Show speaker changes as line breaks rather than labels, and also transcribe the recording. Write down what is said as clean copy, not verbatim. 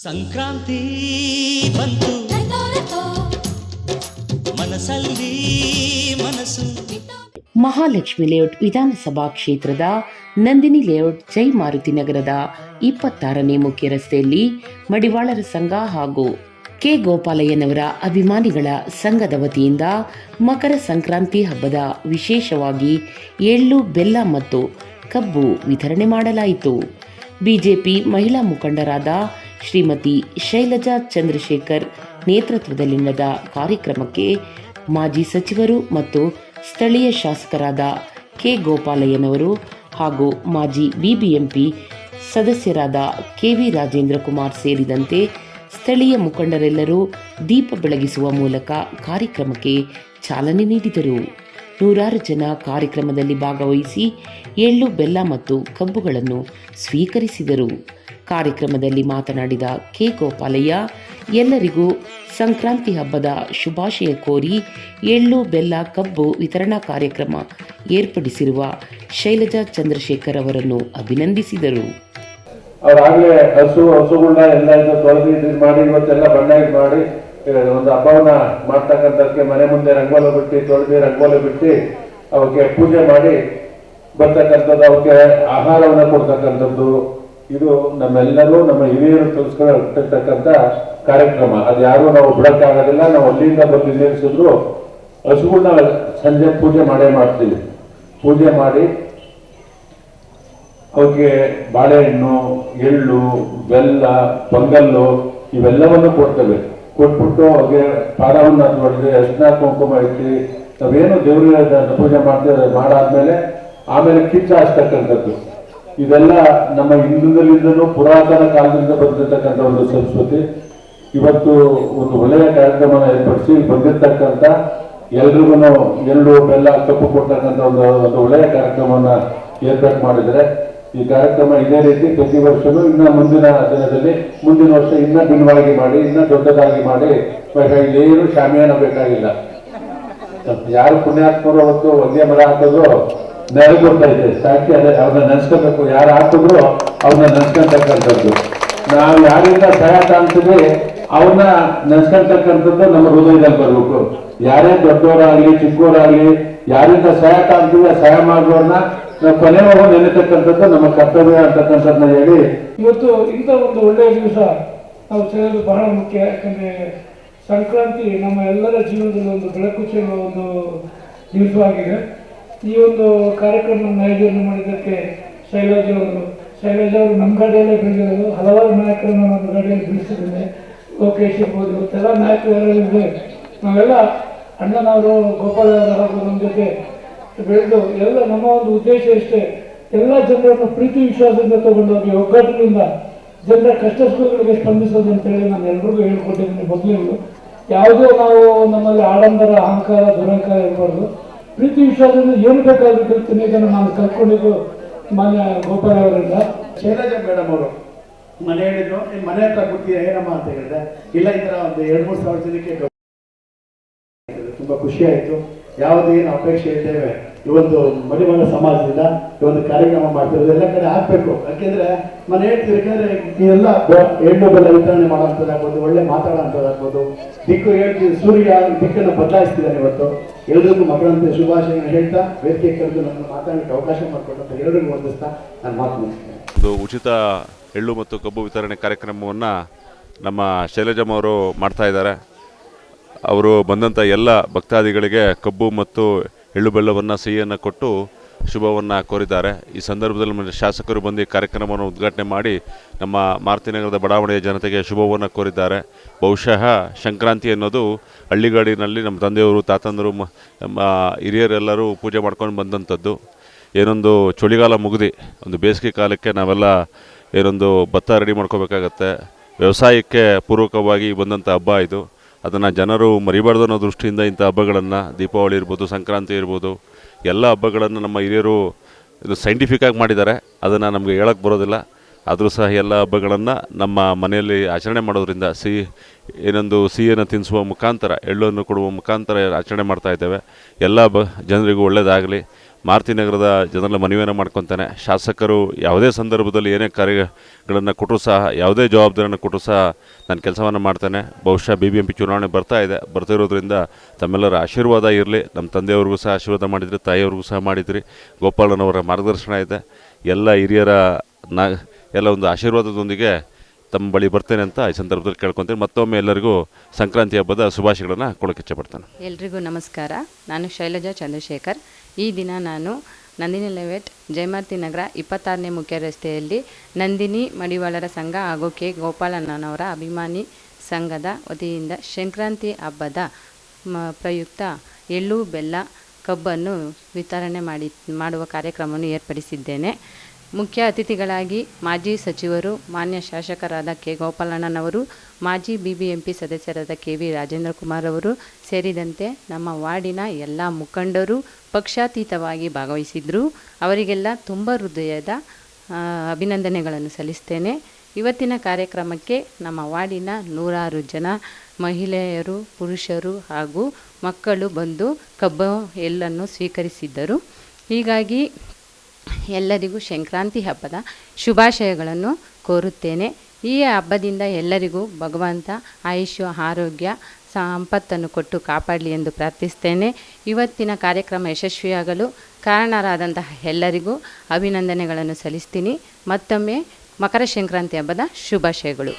ಸಂಕ್ರಾಂತಿ ಬಂತು ಮನಸ್ಸಲ್ಲಿ ಮನಸ್ಸು.
ಮಹಾಲಕ್ಷ್ಮಿ ಲೇಔಟ್ ವಿಧಾನಸಭಾ ಕ್ಷೇತ್ರದ ನಂದಿನಿ ಲೇಔಟ್ ಜೈ ಮಾರುತಿ ನಗರದ 26ನೇ ಮುಖ್ಯ ರಸ್ತೆಯಲ್ಲಿ ಮಡಿವಾಳರ ಸಂಘ ಹಾಗೂ ಕೆ ಗೋಪಾಲಯ್ಯನವರ ಅಭಿಮಾನಿಗಳ ಸಂಘದ ವತಿಯಿಂದ ಮಕರ ಸಂಕ್ರಾಂತಿ ಹಬ್ಬದ ವಿಶೇಷವಾಗಿ ಎಳ್ಳು, ಬೆಲ್ಲ ಮತ್ತು ಕಬ್ಬು ವಿತರಣೆ ಮಾಡಲಾಯಿತು. ಬಿಜೆಪಿ ಮಹಿಳಾ ಮುಖಂಡರಾದ ಶ್ರೀಮತಿ ಶೈಲಜಾ ಚಂದ್ರಶೇಖರ್ ನೇತೃತ್ವದಲ್ಲಿ ನಡೆದ ಕಾರ್ಯಕ್ರಮಕ್ಕೆ ಮಾಜಿ ಸಚಿವರು ಮತ್ತು ಸ್ಥಳೀಯ ಶಾಸಕರಾದ ಕೆ ಗೋಪಾಲಯ್ಯನವರು ಹಾಗೂ ಮಾಜಿ ಬಿಬಿಎಂಪಿ ಸದಸ್ಯರಾದ ಕೆವಿ ರಾಜೇಂದ್ರ ಕುಮಾರ್ ಸೇರಿದಂತೆ ಸ್ಥಳೀಯ ಮುಖಂಡರೆಲ್ಲರೂ ದೀಪ ಬೆಳಗಿಸುವ ಮೂಲಕ ಕಾರ್ಯಕ್ರಮಕ್ಕೆ ಚಾಲನೆ ನೀಡಿದರು. ನೂರಾರು ಜನ ಕಾರ್ಯಕ್ರಮದಲ್ಲಿ ಭಾಗವಹಿಸಿ ಎಳ್ಳು, ಬೆಲ್ಲ ಮತ್ತು ಕಬ್ಬುಗಳನ್ನು ಸ್ವೀಕರಿಸಿದರು. ಕಾರ್ಯಕ್ರಮದಲ್ಲಿ ಮಾತನಾಡಿದ ಕೆ ಗೋಪಾಲಯ್ಯ ಎಲ್ಲರಿಗೂ ಸಂಕ್ರಾಂತಿ ಹಬ್ಬದ ಶುಭಾಶಯ ಕೋರಿ ಎಳ್ಳು, ಬೆಲ್ಲ, ಕಬ್ಬು ವಿತರಣಾ ಕಾರ್ಯಕ್ರಮ ಏರ್ಪಡಿಸಿರುವ ಶೈಲಜಾ ಚಂದ್ರಶೇಖರ್ ಅವರನ್ನು ಅಭಿನಂದಿಸಿದರು.
ಅವರಾಗಲೇ ಹಸುಗಳನ್ನ ಎಲ್ಲ ತೊಳೆದು ಮಾಡಿ ಇವತ್ತೆಲ್ಲ ಬಣ್ಣ ಮಾಡಿ ಒಂದು ಹಬ್ಬವನ್ನ ಮಾಡ್ತಕ್ಕಂಥದಕ್ಕೆ ಮನೆ ಮುಂದೆ ರಂಗೋಲಿ ಬಿಟ್ಟು ತೊಳೆದು ರಂಗೋಲಿ ಬಿಟ್ಟು ಅವಕ್ಕೆ ಪೂಜೆ ಮಾಡಿ ಬರ್ತಕ್ಕಂಥದ್ದು, ಅವಕ್ಕೆ ಆಹಾರವನ್ನ ಕೊಡ್ತಕ್ಕಂಥದ್ದು, ಇದು ನಮ್ಮೆಲ್ಲರೂ ನಮ್ಮ ಹಿರಿಯರು ತಿಳಿಸ್ಕೊಳ್ತಕ್ಕಂಥ ಕಾರ್ಯಕ್ರಮ. ಅದು ಯಾರು ನಾವು ಬಿಡಕ್ಕಾಗೋದಿಲ್ಲ. ನಾವು ಅಲ್ಲಿಂದ ಬಂದು ನಿಲ್ಲಿಸಿದ್ರು ಹಸುಗಳನ್ನ ಸಂಜೆ ಪೂಜೆ ಮಾಡ್ತೀವಿ. ಪೂಜೆ ಮಾಡಿ ಅವಕ್ಕೆ ಬಾಳೆಹಣ್ಣು, ಎಳ್ಳು, ಬೆಲ್ಲ, ಪೊಂಗಲ್ಲು ಇವೆಲ್ಲವನ್ನು ಕೊಡ್ತೇವೆ. ಕೊಟ್ಬಿಟ್ಟು ಅವ್ರಿಗೆ ಪಾಡವನ್ನ ತೊಳೆದು ಅರ್ಶಿನ ಕುಂಕುಮ ಇಟ್ಟು ನಾವೇನು ದೇವರಿಗೆ ಪೂಜೆ ಮಾಡ್ತೇವೆ ಮಾಡಾದ್ಮೇಲೆ ಆಮೇಲೆ ಕಿಚ್ಚ ಹಚ್ತಕ್ಕಂಥದ್ದು. ಇದೆಲ್ಲ ನಮ್ಮ ಹಿಂದೂದಲ್ಲಿಂದನೂ ಪುರಾತನ ಕಾಲದಿಂದ ಬಂದಿರತಕ್ಕಂಥ ಒಂದು ಸಂಸ್ಕೃತಿ. ಇವತ್ತು ಒಂದು ಒಳ್ಳೆಯ ಕಾರ್ಯಕ್ರಮನ ಏರ್ಪಡಿಸಿ ಬಂದಿರತಕ್ಕಂಥ ಎಲ್ರಿಗೂ ಎಳ್ಳು, ಬೆಲ್ಲ, ಕಬ್ಬು ಕೊಡ್ತಕ್ಕಂಥ ಒಂದು ಒಳ್ಳೆಯ ಕಾರ್ಯಕ್ರಮನ ಏರ್ಪಾಟ್ ಮಾಡಿದರೆ ಈ ಕಾರ್ಯಕ್ರಮ ಇದೇ ರೀತಿ ಪ್ರತಿ ವರ್ಷವೂ ಇನ್ನ ಮುಂದಿನ ದಿನದಲ್ಲಿ ಮುಂದಿನ ವರ್ಷ ಇನ್ನ ಭಿನ್ನವಾಗಿ ಮಾಡಿ ಇನ್ನ ದೊಡ್ಡದಾಗಿ ಮಾಡಿ ಏನು ಶಾಮಿಯಾನ ಬೇಕಾಗಿಲ್ಲ. ಯಾರು ಪುಣ್ಯಾತ್ಮರು ಅವತ್ತು ಒಂದೇ ಮರ ಹಾಕೋದು ನೆರಳು ಗೊತ್ತೈತೆ ಸಾಕಿ. ಅದೇ ಅವ್ರನ್ನ ನೆನ್ಸ್ಕೋಬೇಕು. ಯಾರು ಹಾಕಿದ್ರು ಅವ್ರನ್ನ ನೆನ್ಸ್ಕೊಂತಕ್ಕಂಥದ್ದು. ನಾವು ಯಾರಿಂದ ಸಹಾಯ ಕಾಣ್ತೀವಿ ಅವ್ರನ್ನ ನೆನ್ಸ್ಕೊಂತಕ್ಕಂಥದ್ದು ನಮ್ಮ ಹೃದಯದಲ್ಲಿ ಬರ್ಬೇಕು. ಯಾರೇ ದೊಡ್ಡವರಾಗ್ಲಿ ಚಿಕ್ಕವರಾಗ್ಲಿ ಯಾರಿಂದ ಸಹಾಯ ಕಾಣ್ತೀವಿ ಸಹಾಯ ಮಾಡುವವ್ರನ್ನ ನಾವು ಕೊನೆವರೆಗೂ ನೆನೆತಕ್ಕಂಥದ್ದು ನಮ್ಮ ಕರ್ತವ್ಯ ಅಂತಕ್ಕಂಥದ್ದನ್ನ ಹೇಳಿ
ಇವತ್ತು ಇಂಥ ಒಂದು ಒಳ್ಳೆಯ ದಿವಸ ನಾವು ಸೇರೋದು ಬಹಳ ಮುಖ್ಯ. ಯಾಕಂದರೆ ಸಂಕ್ರಾಂತಿ ನಮ್ಮ ಎಲ್ಲರ ಜೀವನದಲ್ಲಿ ಒಂದು ಬೆಳಕು ಚೆಲ್ಲುವ ಒಂದು ದಿವಸವಾಗಿದೆ. ಈ ಒಂದು ಕಾರ್ಯಕ್ರಮವನ್ನು ಆಯೋಜನೆ ಮಾಡಿದ್ದಕ್ಕೆ ಶೈಲಜಾ ಅವರು ನಮ್ಮ ಗಾಡಿಯಲ್ಲೇ ಬೆಳೆದಿರೋದು. ಹಲವಾರು ನಾಯಕರನ್ನು ನಮ್ಮ ಗಾಡಿಯಲ್ಲಿ ಬೆಳೆಸಿದ್ದೇನೆ. ಲೋಕೇಶ್ ಇರ್ಬೋದು, ಇವತ್ತೆಲ್ಲ ನಾಯಕರು ನಾವೆಲ್ಲ ಅಣ್ಣನವರು, ಗೋಪಾಲಯ್ಯ ಹಾಗೂ ನಮ್ಮ ಜೊತೆ ಬೆಳೆದು ಎಲ್ಲ ನಮ್ಮ ಒಂದು ಉದ್ದೇಶ ಇಷ್ಟೇ, ಎಲ್ಲ ಜನರನ್ನು ಪ್ರೀತಿ ವಿಶ್ವಾಸದಿಂದ ತಗೊಂಡೋಗಿ ಒಗ್ಗಟ್ಟಿನಿಂದ ಜನರ ಕಷ್ಟ ಸುಖಗಳಿಗೆ ಸ್ಪಂದಿಸೋದು ಅಂತೇಳಿ ನಾನು ಎಲ್ರಿಗೂ ಹೇಳ್ಕೊಟ್ಟಿದ್ದೀನಿ. ಮೊದಲಿಗೂ ಯಾವುದೋ ನಾವು ನಮ್ಮಲ್ಲಿ ಆಡಂಬರ, ಅಹಂಕಾರ, ದುರಹಂಕಾರ ಇರಬಾರ್ದು. ಪ್ರೀತಿ ವಿಶ್ವಾಸದಿಂದ ಏನು ಬೇಕಾದ್ರೂ ಕಲ್ತೀನಿ. ಇದನ್ನು ನಾನು ಕಲ್ತ್ಕೊಂಡಿದ್ದು ಮಾನ್ಯ ಗೋಪಾಲ ಅವರಿಂದ.
ಶೈಲಜಾ ಮೇಡಮ್ ಅವರು ಮನೆ ಹೇಳಿದ್ರು, ಮನೆ ಹತ್ರ ಕೂತಿಯ ಏನಮ್ಮ ಅಂತ ಹೇಳಿದ್ರೆ, ಇಲ್ಲ ಈ ಥರ ಒಂದು 2-3 ಸಾವಿರ ಜನಕ್ಕೆ ತುಂಬ ಖುಷಿ ಆಯಿತು. ಯಾವುದೇನು ಅಪೇಕ್ಷೆ ಇದ್ದೇವೆ ಈ ಒಂದು ಮಡಿವಾಳ ಸಮಾಜದಿಂದ ಈ ಒಂದು ಕಾರ್ಯಕ್ರಮ ಮಾಡ್ತಿರೋದು ಎಲ್ಲ ಕಡೆ ಆಗ್ಬೇಕು. ಯಾಕೆಂದ್ರೆ ಮನೆ ಹೇಳ್ತಿರ್ಬೇಕಾದ್ರೆ ಇದೆಲ್ಲ ಎಳ್ಳು ಬೆಲ್ಲ ವಿತರಣೆ ಮಾಡೋಂಥದ್ದಾಗ್ಬೋದು, ಒಳ್ಳೆ ಮಾತಾಡೋಂಥದ್ದಾಗ್ಬೋದು, ದಿಕ್ಕು ಹೇಳ್ತೀವಿ, ಸೂರ್ಯ ದಿಕ್ಕನ್ನು ಬದಲಾಯಿಸ್ತಿದ್ದಾನೆ. ಇವತ್ತು ಎಲ್ರಿಗೂ ಮಕ್ಕಳಂತೆ ಶುಭಾಶಯ ಹೇಳ್ತಾ ವೇದಿಕೆ ಕರೆದು ನಮ್ಮನ್ನು ಮಾತಾಡಲಿಕ್ಕೆ ಅವಕಾಶ ಮಾಡಿಕೊಟ್ಟಂತ ಎಲ್ಲರಿಗೂ ವಂದಿಸ್ತಾ ನಾನು ಮಾತು ಮುಗಿಸ್ತೇನೆ.
ಒಂದು ಉಚಿತ ಎಳ್ಳು ಮತ್ತು ಕಬ್ಬು ವಿತರಣೆ ಕಾರ್ಯಕ್ರಮವನ್ನು ನಮ್ಮ ಶೈಲಜಮ್ಮ ಅವರು ಮಾಡ್ತಾ ಇದ್ದಾರೆ. ಅವರು ಬಂದಂಥ ಎಲ್ಲ ಭಕ್ತಾದಿಗಳಿಗೆ ಕಬ್ಬು ಮತ್ತು ಎಳ್ಳು ಬೆಲ್ಲವನ್ನು ಸಿಹಿಯನ್ನು ಕೊಟ್ಟು ಶುಭವನ್ನು ಕೋರಿದ್ದಾರೆ. ಈ ಸಂದರ್ಭದಲ್ಲಿ ನಮ್ಮ ಶಾಸಕರು ಬಂದು ಕಾರ್ಯಕ್ರಮವನ್ನು ಉದ್ಘಾಟನೆ ಮಾಡಿ ನಮ್ಮ ಮಾರುತಿನಗರದ ಬಡಾವಣೆಯ ಜನತೆಗೆ ಶುಭವನ್ನು ಕೋರಿದ್ದಾರೆ. ಬಹುಶಃ ಸಂಕ್ರಾಂತಿ ಅನ್ನೋದು ಹಳ್ಳಿಗಾಡಿನಲ್ಲಿ ನಮ್ಮ ತಂದೆಯವರು, ತಾತಂದರು, ನಮ್ಮ ಹಿರಿಯರೆಲ್ಲರೂ ಪೂಜೆ ಮಾಡ್ಕೊಂಡು ಬಂದಂಥದ್ದು. ಏನೊಂದು ಚಳಿಗಾಲ ಮುಗಿದು ಒಂದು ಬೇಸಿಗೆ ಕಾಲಕ್ಕೆ ನಾವೆಲ್ಲ ಏನೊಂದು ಭತ್ತ ರೆಡಿ ಮಾಡ್ಕೋಬೇಕಾಗತ್ತೆ. ವ್ಯವಸಾಯಕ್ಕೆ ಪೂರ್ವಕವಾಗಿ ಬಂದಂಥ ಹಬ್ಬ ಇದು. ಅದನ್ನು ಜನರು ಮರಿಬಾರ್ದು ಅನ್ನೋ ದೃಷ್ಟಿಯಿಂದ ಇಂಥ ಹಬ್ಬಗಳನ್ನು, ದೀಪಾವಳಿ ಇರ್ಬೋದು, ಸಂಕ್ರಾಂತಿ ಇರ್ಬೋದು, ಎಲ್ಲ ಹಬ್ಬಗಳನ್ನು ನಮ್ಮ ಹಿರಿಯರು ಇದು ಸೈಂಟಿಫಿಕ್ಕಾಗಿ ಮಾಡಿದ್ದಾರೆ. ಅದನ್ನು ನಮಗೆ ಹೇಳೋಕ್ಕೆ ಬರೋದಿಲ್ಲ. ಆದರೂ ಸಹ ಎಲ್ಲ ಹಬ್ಬಗಳನ್ನು ನಮ್ಮ ಮನೆಯಲ್ಲಿ ಆಚರಣೆ ಮಾಡೋದ್ರಿಂದ ಸಿಹಿಯನ್ನು ತಿನ್ನಿಸುವ ಮುಖಾಂತರ, ಎಳ್ಳನ್ನು ಕೊಡುವ ಮುಖಾಂತರ ಆಚರಣೆ ಮಾಡ್ತಾಯಿದ್ದೇವೆ. ಎಲ್ಲ ಜನರಿಗೂ ಒಳ್ಳೆಯದಾಗಲಿ. ಮಾರುತಿ ನಗರದ ಜನರ ಮನವಿಯನ್ನು ಮಾಡ್ಕೊತಾನೆ. ಶಾಸಕರು ಯಾವುದೇ ಸಂದರ್ಭದಲ್ಲಿ ಏನೇ ಕಾರ್ಯಗಳನ್ನು ಕೊಟ್ಟರು ಸಹ, ಯಾವುದೇ ಜವಾಬ್ದಾರಿಯನ್ನು ಕೊಟ್ಟರು ಸಹ ನಾನು ಕೆಲಸವನ್ನು ಮಾಡ್ತಾನೆ. ಬಹುಶಃ BBMP ಚುನಾವಣೆ ಬರ್ತಿರೋದ್ರಿಂದ ತಮ್ಮೆಲ್ಲರ ಆಶೀರ್ವಾದ ಇರಲಿ. ನಮ್ಮ ತಂದೆಯವ್ರಿಗೂ ಸಹ ಆಶೀರ್ವಾದ ಮಾಡಿದ್ರಿ, ತಾಯಿಯವ್ರಿಗೂ ಸಹ ಮಾಡಿದ್ರಿ. ಗೋಪಾಲನವರ ಮಾರ್ಗದರ್ಶನ ಇದೆ. ಎಲ್ಲ ಹಿರಿಯರ ಎಲ್ಲ ಒಂದು ಆಶೀರ್ವಾದದೊಂದಿಗೆ ತಮ್ಮ ಬಳಿ ಬರ್ತೇನೆ ಅಂತ ಈ ಸಂದರ್ಭದಲ್ಲಿ ಕೇಳ್ಕೊತೀನಿ. ಮತ್ತೊಮ್ಮೆ ಎಲ್ಲರಿಗೂ ಸಂಕ್ರಾಂತಿ ಹಬ್ಬದ ಶುಭಾಶಯಗಳನ್ನು ಕೊಡೋಕ್ಕೆ ಇಷ್ಟಪಡ್ತೇನೆ.
ಎಲ್ರಿಗೂ ನಮಸ್ಕಾರ. ನಾನು ಶೈಲಜಾ ಚಂದ್ರಶೇಖರ್. ಈ ದಿನ ನಾನು ನಂದಿನಿ ಲೇಔಟ್ ಜಯಮಾರುತಿ ನಗರ 26ನೇ ಮುಖ್ಯ ರಸ್ತೆಯಲ್ಲಿ ನಂದಿನಿ ಮಡಿವಾಳರ ಸಂಘ ಹಾಗೂ ಕೆ ಗೋಪಾಲಣ್ಣನವರ ಅಭಿಮಾನಿ ಸಂಘದ ವತಿಯಿಂದ ಸಂಕ್ರಾಂತಿ ಹಬ್ಬದ ಪ್ರಯುಕ್ತ ಎಳ್ಳು ಬೆಲ್ಲ ಕಬ್ಬನ್ನು ವಿತರಣೆ ಮಾಡುವ ಕಾರ್ಯಕ್ರಮವನ್ನು ಏರ್ಪಡಿಸಿದ್ದೇನೆ. ಮುಖ್ಯ ಅತಿಥಿಗಳಾಗಿ ಮಾಜಿ ಸಚಿವರು, ಮಾನ್ಯ ಶಾಸಕರಾದ ಕೆ ಗೋಪಾಲಣ್ಣನವರು, ಮಾಜಿ BBMP ಸದಸ್ಯರಾದ KV ರಾಜೇಂದ್ರ ಕುಮಾರ್ ಅವರು ಸೇರಿದಂತೆ ನಮ್ಮ ವಾರ್ಡಿನ ಎಲ್ಲ ಮುಖಂಡರು ಪಕ್ಷಾತೀತವಾಗಿ ಭಾಗವಹಿಸಿದ್ರು. ಅವರಿಗೆಲ್ಲ ತುಂಬ ಹೃದಯದ ಅಭಿನಂದನೆಗಳನ್ನು ಸಲ್ಲಿಸ್ತೇನೆ. ಇವತ್ತಿನ ಕಾರ್ಯಕ್ರಮಕ್ಕೆ ನಮ್ಮ ವಾರ್ಡಿನ 100 ಜನ ಮಹಿಳೆಯರು, ಪುರುಷರು ಹಾಗೂ ಮಕ್ಕಳು ಬಂದು ಕಬ್ಬು ಎಳ್ಳನ್ನು ಸ್ವೀಕರಿಸಿದ್ದರು. ಹೀಗಾಗಿ ಎಲ್ಲರಿಗೂ ಸಂಕ್ರಾಂತಿ ಹಬ್ಬದ ಶುಭಾಶಯಗಳನ್ನು ಕೋರುತ್ತೇನೆ. ಈ ಹಬ್ಬದಿಂದ ಎಲ್ಲರಿಗೂ ಭಗವಂತ ಆಯುಷ್ಯ, ಆರೋಗ್ಯ, ಸಂಪತ್ತನ್ನು ಕೊಟ್ಟು ಕಾಪಾಡಲಿ ಎಂದು ಪ್ರಾರ್ಥಿಸ್ತೇನೆ. ಇವತ್ತಿನ ಕಾರ್ಯಕ್ರಮ ಯಶಸ್ವಿಯಾಗಲು ಕಾರಣರಾದಂತಹ ಎಲ್ಲರಿಗೂ ಅಭಿನಂದನೆಗಳನ್ನು ಸಲ್ಲಿಸ್ತೀನಿ. ಮತ್ತೊಮ್ಮೆ ಮಕರ ಸಂಕ್ರಾಂತಿ ಹಬ್ಬದ ಶುಭಾಶಯಗಳು.